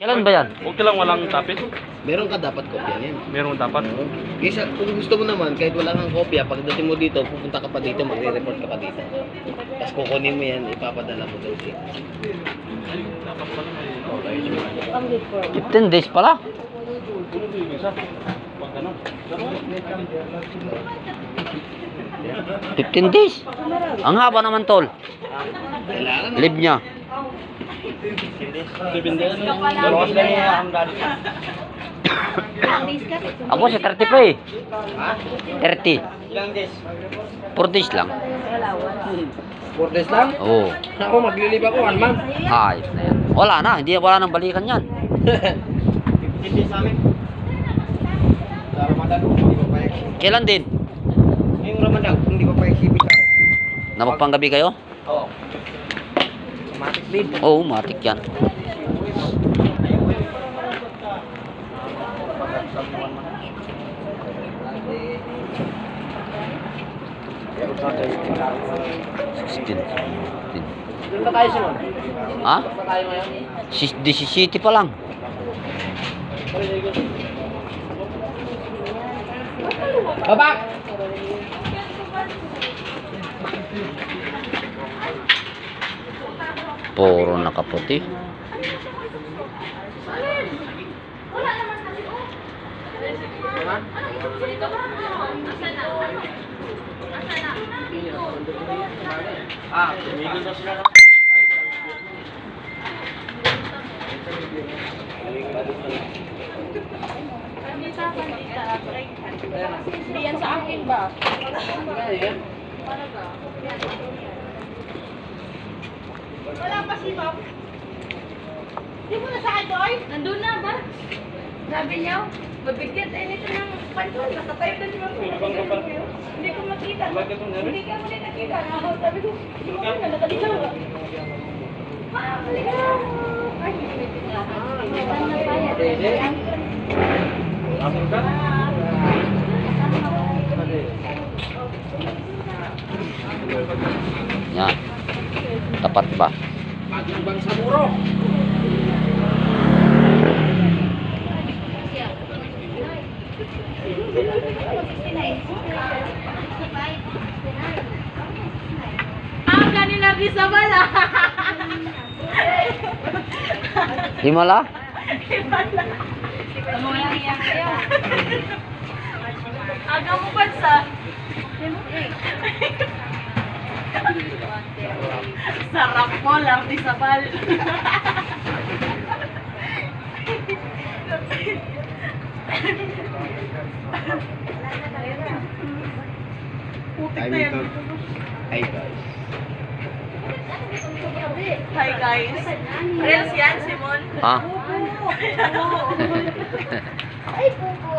Kailan ba yan? Okay lang walang tapis. Meron ka dapat kopya niyan. Meron dapat. Isa, kung gusto mo naman, kahit wala kang kopya, pagdating mo dito, pupunta ka pa dito, magre-report ka pa dito. Tapos kukunin mo yan, ipapadala mo doon. 15 days pala. Isa. Pag ano? 15 days. Ang haba naman, tol. Kailangan. Live niya. 7 days. Bawas na niya ang dali. Ako sa 30 pa eh. Ha? 30. Ilang days? 4 days lang. 4 days lang? Oo. Ako, maglilib ako, 1 month. Ayos na yan. Wala na. Hindi wala nang balikan yan. 15 days namin. Sa Ramadan, hindi ko pa Kailan din? ngayong Ramadan, hindi ko pa exhibit ako. Napagpanggabi kayo? Oo. Automatic leave. Oo, matik yan. Doon ba tayo, Simon? Ha? Doon ba tayo ngayon? 17 pa lang. Babak! Puro nakaputi. Ah, tumigil na sila. Hindi yan sa akin ba? Wala pa si Bob. Hindi mo na sa akin, boy? Nandun na ba? Sabi niya, mabigyan tayo nito ng panton. Nakatayo na si Bob. Hindi ko makita. Hindi ka mo na nakita. Sabi ko, hindi mo na nakalilaw. Halika na. Ay, Yan. Tapat ba? Pagbang sa muro. Gani na bisa bala. Himala? Aga mo ba sa? Sarap mo lang di sabal. Putik na yan. Hi guys. Hi guys. Reels yan, Simon. Ha? Ay, pupo.